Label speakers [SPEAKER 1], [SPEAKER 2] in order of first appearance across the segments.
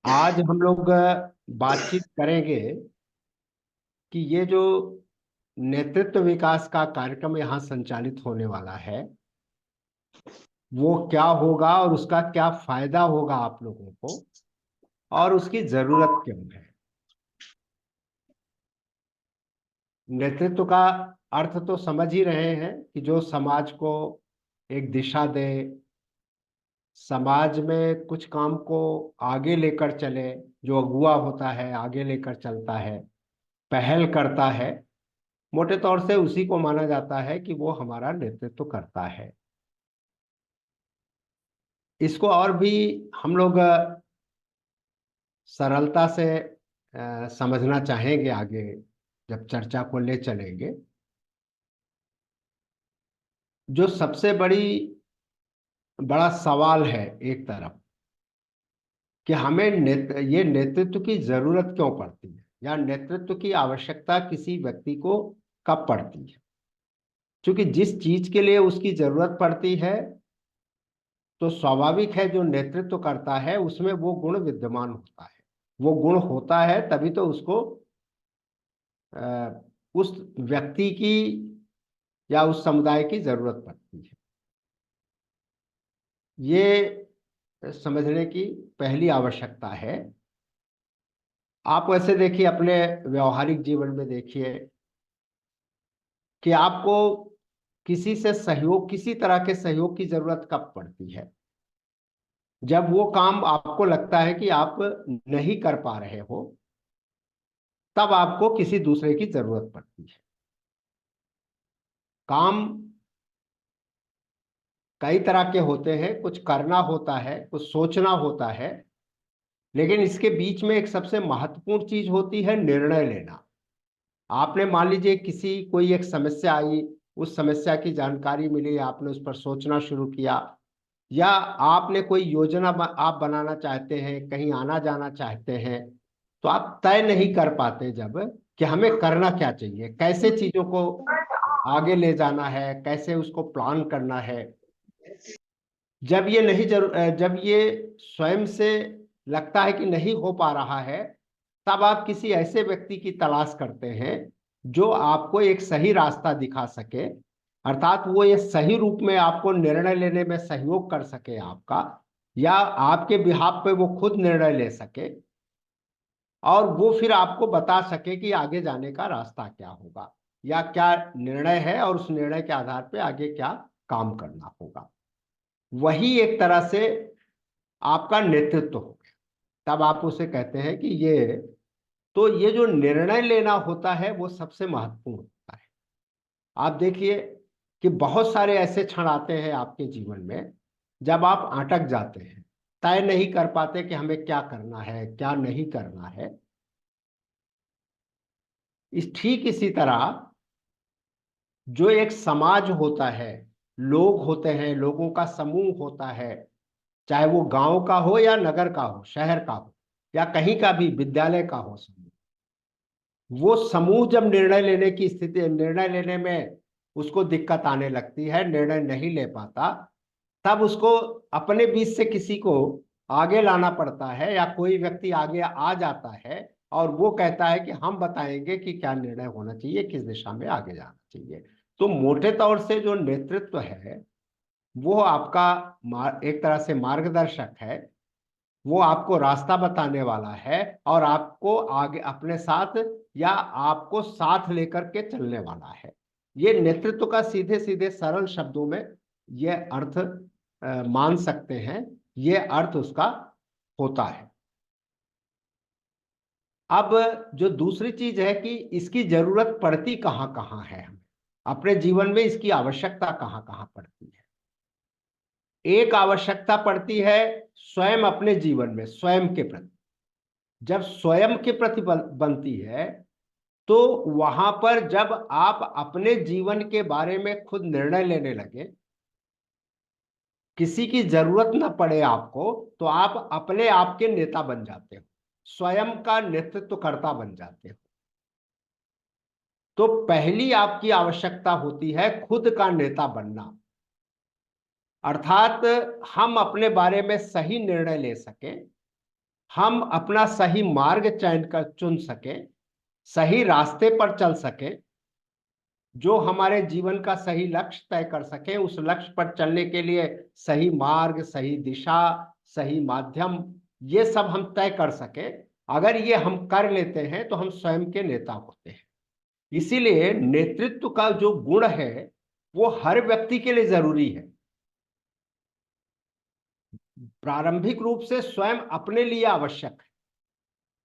[SPEAKER 1] आज हम लोग बातचीत करेंगे कि ये जो नेतृत्व विकास का कार्यक्रम यहाँ संचालित होने वाला है वो क्या होगा और उसका क्या फायदा होगा आप लोगों को और उसकी जरूरत क्यों है। नेतृत्व का अर्थ तो समझ ही रहे हैं कि जो समाज को एक दिशा दे, समाज में कुछ काम को आगे लेकर चले, जो अगुवा होता है आगे लेकर चलता है, पहल करता है, मोटे तौर से उसी को माना जाता है कि वो हमारा नेतृत्व करता है। इसको और भी हम लोग सरलता से समझना चाहेंगे आगे जब चर्चा को ले चलेंगे। जो सबसे बड़ा सवाल है एक तरफ कि हमें ये नेतृत्व की जरूरत क्यों पड़ती है या नेतृत्व की आवश्यकता किसी व्यक्ति को कब पड़ती है। क्योंकि जिस चीज के लिए उसकी जरूरत पड़ती है तो स्वाभाविक है जो नेतृत्व करता है उसमें वो गुण विद्यमान होता है। वो गुण होता है तभी तो उसको उस व्यक्ति की या उस समुदाय की जरूरत पड़ती है। ये समझने की पहली आवश्यकता है। आप वैसे देखिए अपने व्यवहारिक जीवन में देखिए कि आपको किसी से सहयोग, किसी तरह के सहयोग की जरूरत कब पड़ती है। जब वो काम आपको लगता है कि आप नहीं कर पा रहे हो तब आपको किसी दूसरे की जरूरत पड़ती है। काम कई तरह के होते हैं, कुछ करना होता है, कुछ सोचना होता है, लेकिन इसके बीच में एक सबसे महत्वपूर्ण चीज होती है निर्णय लेना। आपने मान लीजिए किसी कोई एक समस्या आई, उस समस्या की जानकारी मिली, आपने उस पर सोचना शुरू किया, या आपने कोई योजना आप बनाना चाहते हैं, कहीं आना जाना चाहते हैं, तो आप तय नहीं कर पाते जब कि हमें करना क्या चाहिए, कैसे चीजों को आगे ले जाना है, कैसे उसको प्लान करना है। जब ये नहीं जब ये स्वयं से लगता है कि नहीं हो पा रहा है तब आप किसी ऐसे व्यक्ति की तलाश करते हैं जो आपको एक सही रास्ता दिखा सके, अर्थात वो ये सही रूप में आपको निर्णय लेने में सहयोग कर सके आपका, या आपके बिहाफ पे वो खुद निर्णय ले सके और वो फिर आपको बता सके कि आगे जाने का रास्ता क्या होगा या क्या निर्णय है और उस निर्णय के आधार पे आगे क्या काम करना होगा। वही एक तरह से आपका नेतृत्व हो गया। तब आप उसे कहते हैं कि ये जो निर्णय लेना होता है वो सबसे महत्वपूर्ण होता है। आप देखिए कि बहुत सारे ऐसे क्षण आते हैं आपके जीवन में जब आप अटक जाते हैं, तय नहीं कर पाते कि हमें क्या करना है क्या नहीं करना है। ठीक इसी तरह जो एक समाज होता है, लोग होते हैं, लोगों का समूह होता है, चाहे वो गांव का हो या नगर का हो, शहर का हो या कहीं का भी विद्यालय का हो समूह, वो समूह जब निर्णय लेने में उसको दिक्कत आने लगती है, निर्णय नहीं ले पाता, तब उसको अपने बीच से किसी को आगे लाना पड़ता है या कोई व्यक्ति आगे आ जाता है और वो कहता है कि हम बताएंगे कि क्या निर्णय होना चाहिए, किस दिशा में आगे जाना चाहिए। तो मोटे तौर से जो नेतृत्व है वो आपका एक तरह से मार्गदर्शक है। वो आपको रास्ता बताने वाला है और आपको आगे अपने साथ या आपको साथ लेकर के चलने वाला है। ये नेतृत्व का सीधे सीधे सरल शब्दों में ये अर्थ मान सकते हैं, ये अर्थ उसका होता है। अब जो दूसरी चीज है कि इसकी जरूरत पड़ती कहाँ कहाँ है, हमें अपने जीवन में इसकी आवश्यकता कहाँ कहाँ पड़ती है। एक आवश्यकता पड़ती है स्वयं अपने जीवन में स्वयं के प्रति। जब स्वयं के प्रति बनती है तो वहां पर जब आप अपने जीवन के बारे में खुद निर्णय लेने लगे, किसी की जरूरत न पड़े आपको, तो आप अपने आप के नेता बन जाते हो, स्वयं का नेतृत्वकर्ता बन जाते हो। तो पहली आपकी आवश्यकता होती है खुद का नेता बनना, अर्थात हम अपने बारे में सही निर्णय ले सकें, हम अपना सही मार्ग चुन सके, सही रास्ते पर चल सके, जो हमारे जीवन का सही लक्ष्य तय कर सके, उस लक्ष्य पर चलने के लिए सही मार्ग, सही दिशा, सही माध्यम, ये सब हम तय कर सके। अगर ये हम कर लेते हैं तो हम स्वयं के नेता होते हैं। इसीलिए नेतृत्व का जो गुण है वो हर व्यक्ति के लिए जरूरी है। प्रारंभिक रूप से स्वयं अपने लिए आवश्यक है।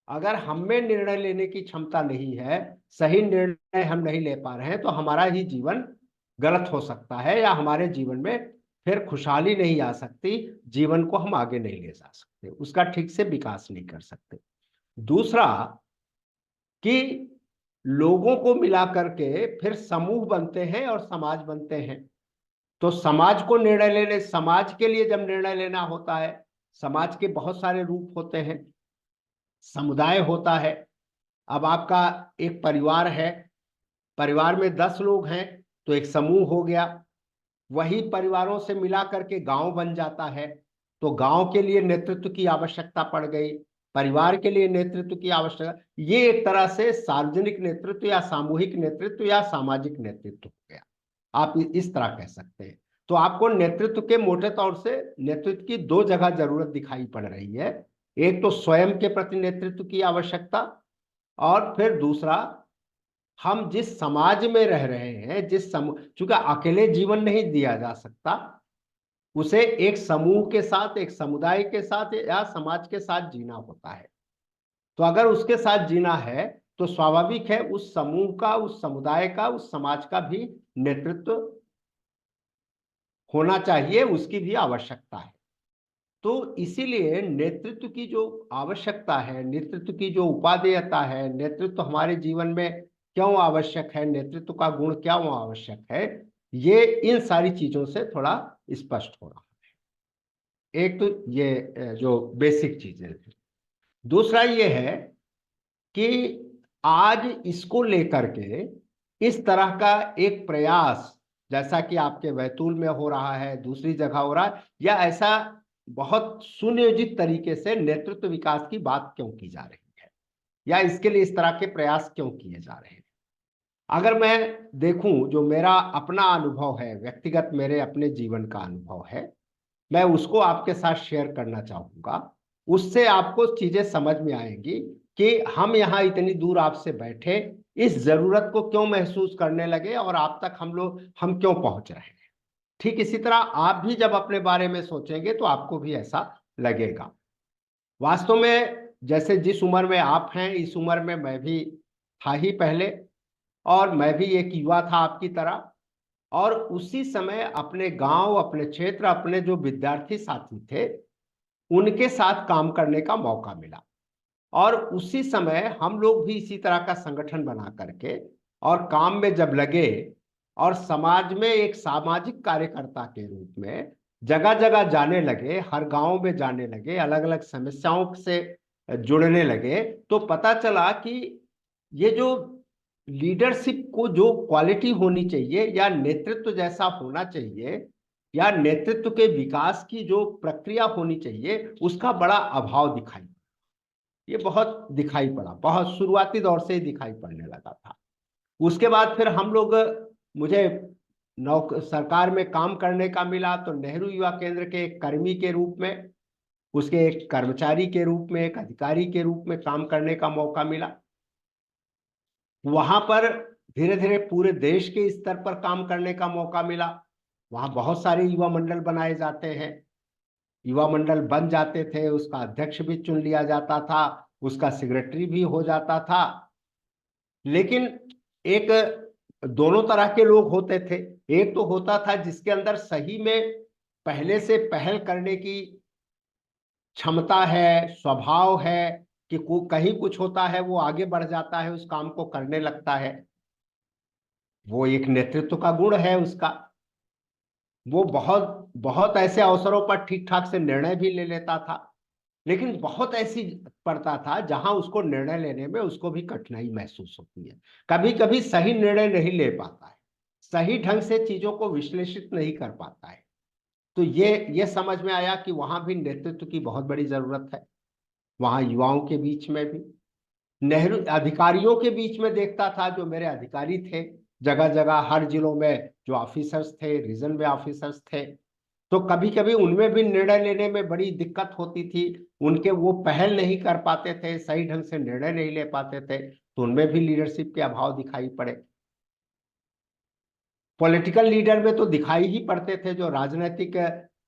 [SPEAKER 1] अगर हम में निर्णय लेने की क्षमता नहीं है, सही निर्णय हम नहीं ले पा रहे हैं, तो हमारा ही जीवन गलत हो सकता है, या हमारे जीवन में फिर खुशहाली नहीं आ सकती, जीवन को हम आगे नहीं ले जा सकते, उसका ठीक से विकास नहीं कर सकते। दूसरा कि लोगों को मिला करके फिर समूह बनते हैं और समाज बनते हैं। तो समाज को निर्णय लेने, समाज के लिए जब निर्णय लेना होता है, समाज के बहुत सारे रूप होते हैं। समुदाय होता है। अब आपका एक परिवार है, परिवार में 10 लोग हैं तो एक समूह हो गया। वही परिवारों से मिला करके गांव बन जाता है, तो गांव के लिए नेतृत्व की आवश्यकता पड़ गई, परिवार के लिए नेतृत्व की आवश्यकता। ये एक तरह से सार्वजनिक नेतृत्व या सामूहिक नेतृत्व या सामाजिक नेतृत्व हो गया, आप इस तरह कह सकते हैं। तो आपको नेतृत्व के मोटे तौर से नेतृत्व की दो जगह जरूरत दिखाई पड़ रही है। एक तो स्वयं के प्रति नेतृत्व की आवश्यकता, और फिर दूसरा हम जिस समाज में रह रहे हैं, चूंकि अकेले जीवन नहीं दिया जा सकता, उसे एक समूह के साथ, एक समुदाय के साथ या समाज के साथ जीना होता है। तो अगर उसके साथ जीना है तो स्वाभाविक है उस समूह का, उस समुदाय का, उस समाज का भी नेतृत्व होना चाहिए, उसकी भी आवश्यकता है। तो इसीलिए नेतृत्व की जो आवश्यकता है, नेतृत्व की जो उपादेयता है, नेतृत्व हमारे जीवन में क्यों आवश्यक है, नेतृत्व का गुण क्यों आवश्यक है, ये इन सारी चीजों से थोड़ा स्पष्ट हो रहा है। एक तो ये जो बेसिक चीजें हैं। दूसरा ये है कि आज इसको लेकर के इस तरह का एक प्रयास, जैसा कि आपके बैतूल में हो रहा है, दूसरी जगह हो रहा है, या ऐसा बहुत सुनियोजित तरीके से नेतृत्व विकास की बात क्यों की जा रही है, या इसके लिए इस तरह के प्रयास क्यों किए जा रहे हैं। अगर मैं देखूं, जो मेरा अपना अनुभव है, व्यक्तिगत मेरे अपने जीवन का अनुभव है, मैं उसको आपके साथ शेयर करना चाहूंगा। उससे आपको चीजें समझ में आएंगी कि हम यहाँ इतनी दूर आपसे बैठे इस जरूरत को क्यों महसूस करने लगे, और आप तक हम क्यों पहुंच रहे हैं। ठीक इसी तरह आप भी जब अपने बारे में सोचेंगे तो आपको भी ऐसा लगेगा। वास्तव में जैसे जिस उम्र में आप हैं, इस उम्र में मैं भी था ही पहले, और मैं भी एक युवा था आपकी तरह। और उसी समय अपने गांव, अपने क्षेत्र, अपने जो विद्यार्थी साथी थे, उनके साथ काम करने का मौका मिला। और उसी समय हम लोग भी इसी तरह का संगठन बना करके और काम में जब लगे, और समाज में एक सामाजिक कार्यकर्ता के रूप में जगह जगह जाने लगे, हर गांव में जाने लगे, अलग अलग समस्याओं से जुड़ने लगे, तो पता चला कि ये जो लीडरशिप को जो क्वालिटी होनी चाहिए, या नेतृत्व जैसा होना चाहिए, या नेतृत्व के विकास की जो प्रक्रिया होनी चाहिए, उसका बड़ा अभाव दिखाई, ये बहुत दिखाई पड़ा, बहुत शुरुआती दौर से ही दिखाई पड़ने लगा था। उसके बाद फिर हम लोग, मुझे सरकार में काम करने का मिला, तो नेहरू युवा केंद्र के एक कर्मी के रूप में, उसके एक कर्मचारी के रूप में, एक अधिकारी के रूप में काम करने का मौका मिला। वहां पर धीरे धीरे पूरे देश के स्तर पर काम करने का मौका मिला। वहां बहुत सारे युवा मंडल बनाए जाते हैं, युवा मंडल बन जाते थे, उसका अध्यक्ष भी चुन लिया जाता था, उसका सेक्रेटरी भी हो जाता था। लेकिन एक दोनों तरह के लोग होते थे। एक तो होता था जिसके अंदर सही में पहले से पहल करने की क्षमता है, स्वभाव है, कि कहीं कुछ होता है वो आगे बढ़ जाता है, उस काम को करने लगता है, वो एक नेतृत्व का गुण है उसका। वो बहुत बहुत ऐसे अवसरों पर ठीक ठाक से निर्णय भी ले लेता था। लेकिन बहुत ऐसी पड़ता था जहां उसको निर्णय लेने में उसको भी कठिनाई महसूस होती है, कभी कभी सही निर्णय नहीं ले पाता है, सही ढंग से चीजों को विश्लेषित नहीं कर पाता है। तो ये समझ में आया कि वहां भी नेतृत्व की बहुत बड़ी जरूरत है। वहां युवाओं के बीच में भी, नेहरू अधिकारियों के बीच में देखता था, जो मेरे अधिकारी थे जगह जगह हर जिलों में, जो ऑफिसर्स थे, रीजन में ऑफिसर्स थे, तो कभी कभी उनमें भी निर्णय लेने में बड़ी दिक्कत होती थी। उनके वो पहल नहीं कर पाते थे, सही ढंग से निर्णय नहीं ले पाते थे, तो उनमें भी लीडरशिप के अभाव दिखाई पड़े। पॉलिटिकल लीडर में तो दिखाई ही पड़ते थे, जो राजनीतिक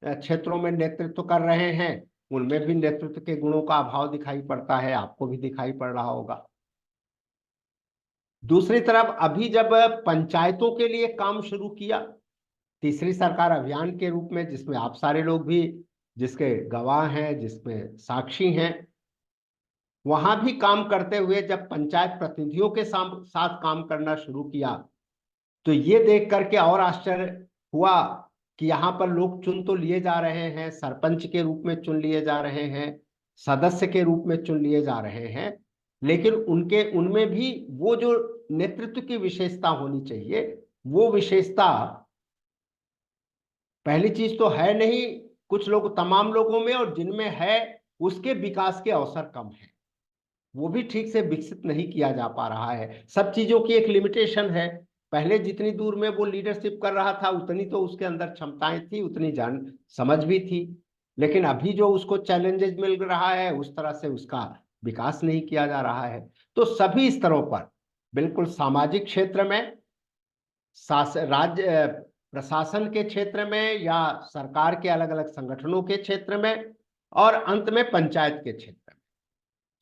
[SPEAKER 1] क्षेत्रों में नेतृत्व कर रहे हैं उनमें भी नेतृत्व के गुणों का अभाव दिखाई पड़ता है, आपको भी दिखाई पड़ रहा होगा। दूसरी तरफ अभी जब पंचायतों के लिए काम शुरू किया, तीसरी सरकार अभियान के रूप में, जिसमें आप सारे लोग भी जिसके गवाह हैं, जिसमें साक्षी हैं, वहां भी काम करते हुए जब पंचायत प्रतिनिधियों के साथ काम करना शुरू किया, तो ये देख करके और आश्चर्य हुआ कि यहाँ पर लोग चुन तो लिए जा रहे हैं, सरपंच के रूप में चुन लिए जा रहे हैं, सदस्य के रूप में चुन लिए जा रहे हैं, लेकिन उनके उनमें भी वो जो नेतृत्व की विशेषता होनी चाहिए, वो विशेषता पहली चीज तो है नहीं कुछ लोग, तमाम लोगों में, और जिनमें है उसके विकास के अवसर कम है, वो भी ठीक से विकसित नहीं किया जा पा रहा है। सब चीजों की एक लिमिटेशन है। पहले जितनी दूर में वो लीडरशिप कर रहा था उतनी तो उसके अंदर क्षमताएं थी, उतनी जान समझ भी थी, लेकिन अभी जो उसको चैलेंजेस मिल रहा है उस तरह से उसका विकास नहीं किया जा रहा है। तो सभी स्तरों पर, बिल्कुल सामाजिक क्षेत्र में, राज्य प्रशासन के क्षेत्र में, या सरकार के अलग अलग संगठनों के क्षेत्र में, और अंत में पंचायत के क्षेत्र में,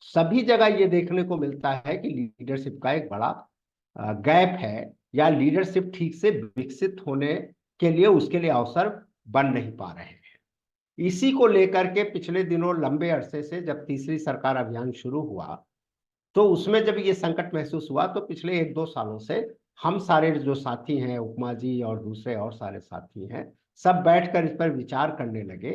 [SPEAKER 1] सभी जगह ये देखने को मिलता है कि लीडरशिप का एक बड़ा गैप है, या लीडरशिप ठीक से विकसित होने के लिए उसके लिए अवसर बन नहीं पा रहे हैं। इसी को लेकर के पिछले दिनों लंबे अरसे से जब तीसरी सरकार अभियान शुरू हुआ, तो उसमें जब ये संकट महसूस हुआ, तो पिछले 1-2 सालों से हम सारे जो साथी हैं, उपमा जी और दूसरे और सारे साथी हैं, सब बैठकर इस पर विचार करने लगे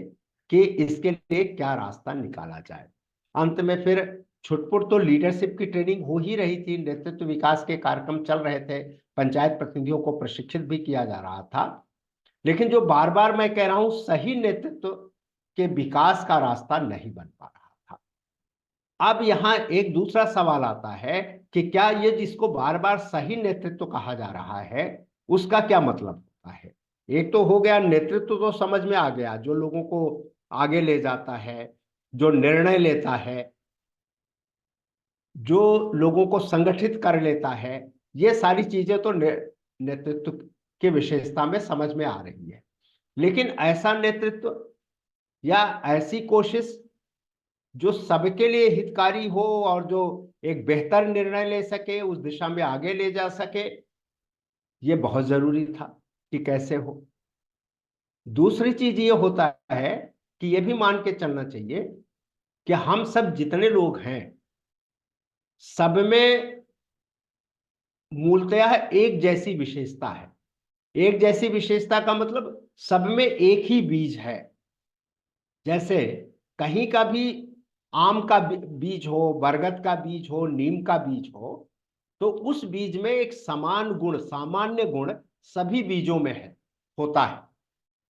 [SPEAKER 1] कि इसके लिए क्या रास्ता निकाला जाए। अंत में फिर छुटपुट तो लीडरशिप की ट्रेनिंग हो ही रही थी, नेतृत्व विकास के कार्यक्रम चल रहे थे, पंचायत प्रतिनिधियों को प्रशिक्षित भी किया जा रहा था, लेकिन जो बार बार मैं कह रहा हूं, सही नेतृत्व के विकास का रास्ता नहीं बन पा रहा था। अब यहां एक दूसरा सवाल आता है कि क्या ये जिसको बार बार सही नेतृत्व कहा जा रहा है उसका क्या मतलब होता है। एक तो हो गया नेतृत्व, तो समझ में आ गया, जो लोगों को आगे ले जाता है, जो निर्णय लेता है, जो लोगों को संगठित कर लेता है, ये सारी चीजें तो नेतृत्व की विशेषता में समझ में आ रही है। लेकिन ऐसा नेतृत्व या ऐसी कोशिश जो सबके लिए हितकारी हो और जो एक बेहतर निर्णय ले सके, उस दिशा में आगे ले जा सके, ये बहुत जरूरी था कि कैसे हो। दूसरी चीज ये होता है कि ये भी मान के चलना चाहिए कि हम सब जितने लोग हैं, सब में मूलतः एक जैसी विशेषता है। एक जैसी विशेषता का मतलब सब में एक ही बीज है। जैसे कहीं का भी आम का बीज हो, बरगद का बीज हो, नीम का बीज हो, तो उस बीज में एक समान गुण, सामान्य गुण सभी बीजों में है, होता है,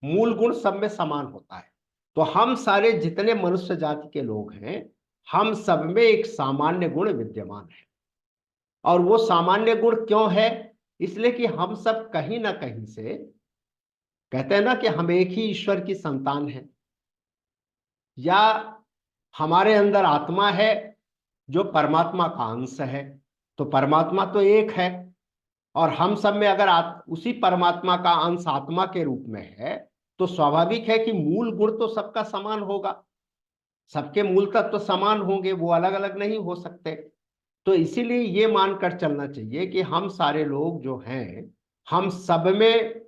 [SPEAKER 1] मूल गुण सब में समान होता है। तो हम सारे जितने मनुष्य जाति के लोग हैं, हम सब में एक सामान्य गुण विद्यमान है। और वो सामान्य गुण क्यों है? इसलिए कि हम सब कहीं ना कहीं से, कहते हैं ना कि हम एक ही ईश्वर की संतान हैं, या हमारे अंदर आत्मा है जो परमात्मा का अंश है। तो परमात्मा तो एक है, और हम सब में अगर उसी परमात्मा का अंश आत्मा के रूप में है, तो स्वाभाविक है कि मूल गुण तो सबका समान होगा, सबके मूल तत्व तो समान होंगे, वो अलग अलग नहीं हो सकते। तो इसीलिए ये मानकर चलना चाहिए कि हम सारे लोग जो हैं, हम सब में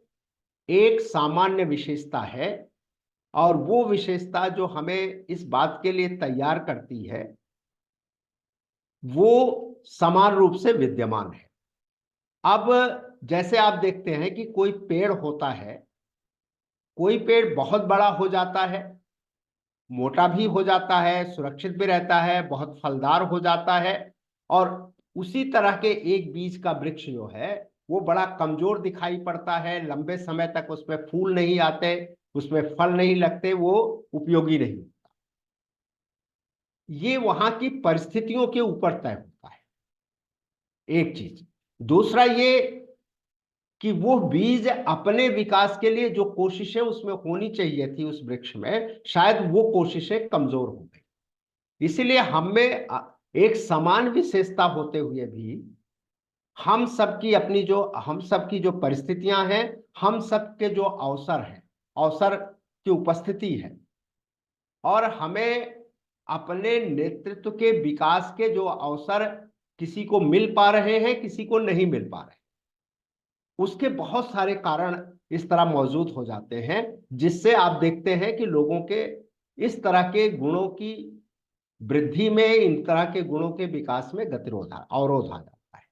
[SPEAKER 1] एक सामान्य विशेषता है, और वो विशेषता जो हमें इस बात के लिए तैयार करती है, वो समान रूप से विद्यमान है। अब जैसे आप देखते हैं कि कोई पेड़ होता है, कोई पेड़ बहुत बड़ा हो जाता है, मोटा भी हो जाता है, सुरक्षित भी रहता है, बहुत फलदार हो जाता है, और उसी तरह के एक बीज का वृक्ष जो है वो बड़ा कमजोर दिखाई पड़ता है, लंबे समय तक उसमें फूल नहीं आते, उसमें फल नहीं लगते, वो उपयोगी नहीं। ये वहां की परिस्थितियों के ऊपर तय होता है, एक चीज। दूसरा ये कि वो बीज अपने विकास के लिए जो कोशिशें उसमें होनी चाहिए थी उस वृक्ष में, शायद वो कोशिशें कमजोर हो गई। इसीलिए हमें एक समान विशेषता होते हुए भी हम सबकी जो परिस्थितियां हैं, हम सबके जो अवसर हैं, अवसर की उपस्थिति है, और हमें अपने नेतृत्व के विकास के जो अवसर किसी को मिल पा रहे हैं, किसी को नहीं मिल पा रहे, उसके बहुत सारे कारण इस तरह मौजूद हो जाते हैं, जिससे आप देखते हैं कि लोगों के इस तरह के गुणों की वृद्धि में, इन तरह के गुणों के विकास में गतिरोध अवरोध आ जाता है।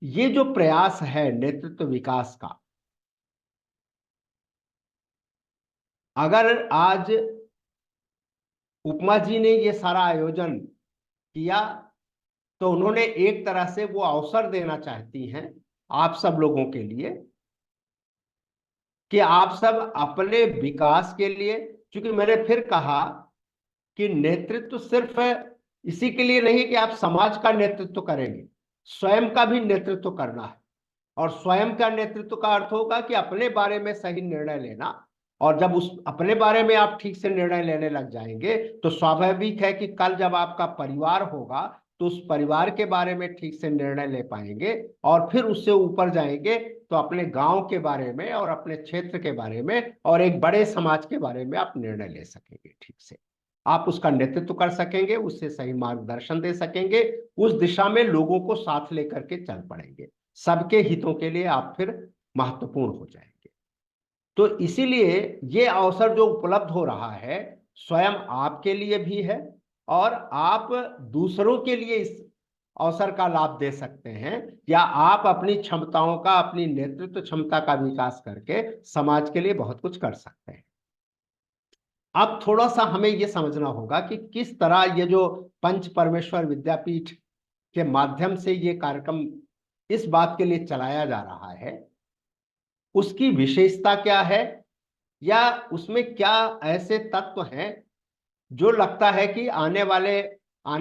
[SPEAKER 1] ये जो प्रयास है नेतृत्व विकास का, अगर आज उपमा जी ने ये सारा आयोजन किया, तो उन्होंने एक तरह से वो अवसर देना चाहती हैं आप सब लोगों के लिए कि आप सब अपने विकास के लिए, क्योंकि मैंने फिर कहा कि नेतृत्व सिर्फ इसी के लिए नहीं कि आप समाज का नेतृत्व करेंगे, स्वयं का भी नेतृत्व करना है। और स्वयं का नेतृत्व का अर्थ होगा कि अपने बारे में सही निर्णय लेना, और जब उस अपने बारे में आप ठीक से निर्णय लेने लग जाएंगे, तो स्वाभाविक है कि कल जब आपका परिवार होगा तो उस परिवार के बारे में ठीक से निर्णय ले पाएंगे, और फिर उससे ऊपर जाएंगे तो अपने गांव के बारे में और अपने क्षेत्र के बारे में और एक बड़े समाज के बारे में आप निर्णय ले सकेंगे ठीक से। आप उसका नेतृत्व कर सकेंगे, उससे सही मार्गदर्शन दे सकेंगे, उस दिशा में लोगों को साथ लेकर के चल पड़ेंगे, सबके हितों के लिए आप फिर महत्वपूर्ण हो जाएंगे। तो इसीलिए ये अवसर जो उपलब्ध हो रहा है, स्वयं आपके लिए भी है, और आप दूसरों के लिए इस अवसर का लाभ दे सकते हैं, या आप अपनी क्षमताओं का, अपनी नेतृत्व क्षमता का विकास करके समाज के लिए बहुत कुछ कर सकते हैं। अब थोड़ा सा हमें यह समझना होगा कि किस तरह ये जो पंच परमेश्वर विद्यापीठ के माध्यम से ये कार्यक्रम इस बात के लिए चलाया जा रहा है, उसकी विशेषता क्या है, या उसमें क्या ऐसे तत्व हैं जो लगता है कि आने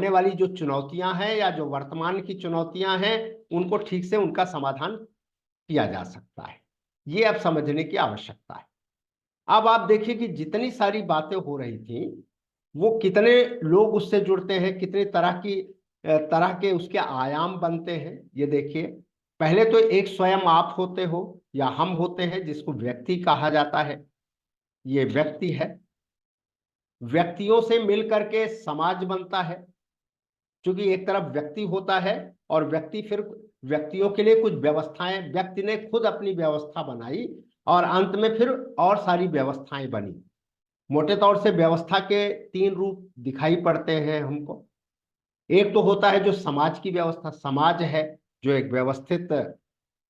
[SPEAKER 1] वाली जो चुनौतियां हैं या जो वर्तमान की चुनौतियां हैं, उनको ठीक से उनका समाधान किया जा सकता है। ये अब समझने की आवश्यकता है। अब आप देखिए कि जितनी सारी बातें हो रही थी, वो कितने लोग उससे जुड़ते हैं, कितने तरह के उसके आयाम बनते हैं, ये देखिए। पहले तो एक स्वयं आप होते हो या हम होते हैं, जिसको व्यक्ति कहा जाता है। ये व्यक्ति है, व्यक्तियों से मिलकर के समाज बनता है, क्योंकि एक तरफ व्यक्ति होता है और व्यक्ति फिर व्यक्तियों के लिए कुछ व्यवस्थाएं, व्यक्ति ने खुद अपनी व्यवस्था बनाई और अंत में फिर और सारी व्यवस्थाएं बनी। मोटे तौर से व्यवस्था के तीन रूप दिखाई पड़ते हैं हमको। एक तो होता है जो समाज की व्यवस्था, समाज है जो एक व्यवस्थित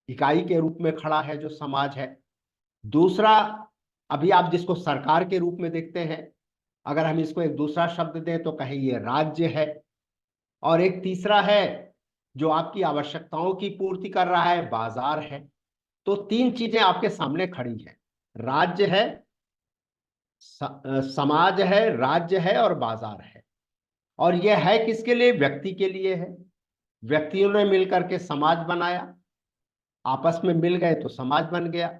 [SPEAKER 1] इकाई के रूप में खड़ा है, जो समाज है। दूसरा, अभी आप जिसको सरकार के रूप में देखते हैं, अगर हम इसको एक दूसरा शब्द दें तो कहें ये राज्य है। और एक तीसरा है जो आपकी आवश्यकताओं की पूर्ति कर रहा है, बाजार है। तो तीन चीजें आपके सामने खड़ी हैं, राज्य है, समाज है, राज्य है और बाजार है। और यह है किसके लिए? व्यक्ति के लिए है। व्यक्तियों ने मिलकर के समाज बनाया, आपस में मिल गए तो समाज बन गया,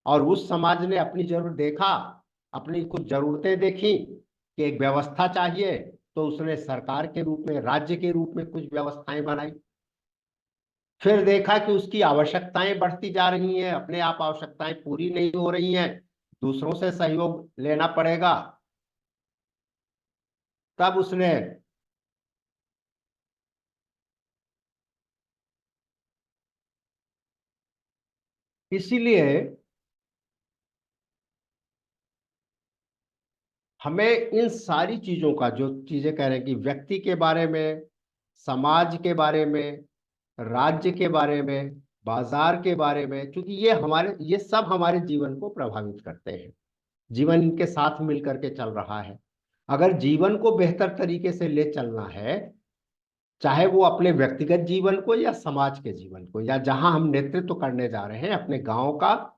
[SPEAKER 1] और उस समाज ने अपनी जरूरत देखा, अपनी कुछ जरूरतें देखी कि एक व्यवस्था चाहिए, तो उसने सरकार के रूप में, राज्य के रूप में कुछ व्यवस्थाएं बनाई। फिर देखा कि उसकी आवश्यकताएं बढ़ती जा रही हैं, अपने आप आवश्यकताएं पूरी नहीं हो रही हैं, दूसरों से सहयोग लेना पड़ेगा। तब उसने इसीलिए हमें इन सारी चीजों का, जो चीजें कह रहे हैं कि व्यक्ति के बारे में, समाज के बारे में, राज्य के बारे में, बाजार के बारे में, क्योंकि ये सब हमारे जीवन को प्रभावित करते हैं। जीवन इनके साथ मिलकर के चल रहा है। अगर जीवन को बेहतर तरीके से ले चलना है, चाहे वो अपने व्यक्तिगत जीवन को या समाज के जीवन को, या जहां हम नेतृत्व करने जा रहे हैं अपने गांव का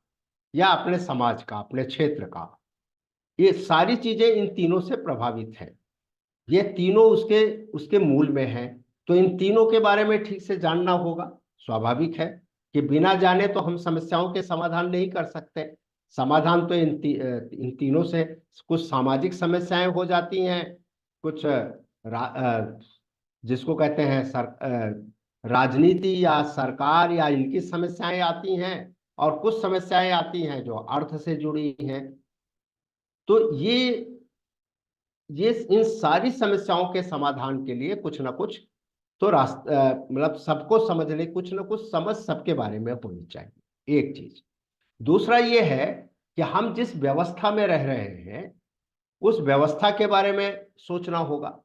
[SPEAKER 1] या अपने समाज का, अपने क्षेत्र का, ये सारी चीजें इन तीनों से प्रभावित हैं। ये तीनों उसके उसके मूल में है। तो इन तीनों के बारे में ठीक से जानना होगा। स्वाभाविक है कि बिना जाने तो हम समस्याओं के समाधान नहीं कर सकते। समाधान तो इन तीनों से, कुछ सामाजिक समस्याएं हो जाती हैं, कुछ जिसको कहते हैं राजनीति या सरकार या इनकी समस्याएं आती हैं, और कुछ समस्याएं आती हैं जो अर्थ से जुड़ी हैं। तो ये इन सारी समस्याओं के समाधान के लिए कुछ ना कुछ तो रास्ता, मतलब सबको समझने, कुछ ना कुछ समझ सबके बारे में होनी चाहिए, एक चीज। दूसरा ये है कि हम जिस व्यवस्था में रह रहे हैं उस व्यवस्था के बारे में सोचना होगा।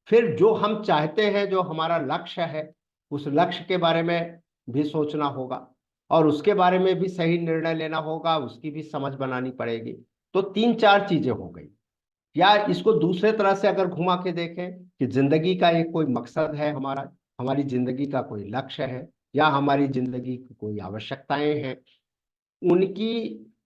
[SPEAKER 1] फिर जो हम चाहते हैं, जो हमारा लक्ष्य है, उस लक्ष्य के बारे में भी सोचना होगा, और उसके बारे में भी सही निर्णय लेना होगा, उसकी भी समझ बनानी पड़ेगी। तो तीन चार चीजें हो गई। या इसको दूसरे तरह से अगर घुमा के देखें कि जिंदगी का एक कोई मकसद है, हमारा हमारी जिंदगी का कोई लक्ष्य है, या हमारी जिंदगी की कोई आवश्यकताएं हैं, उनकी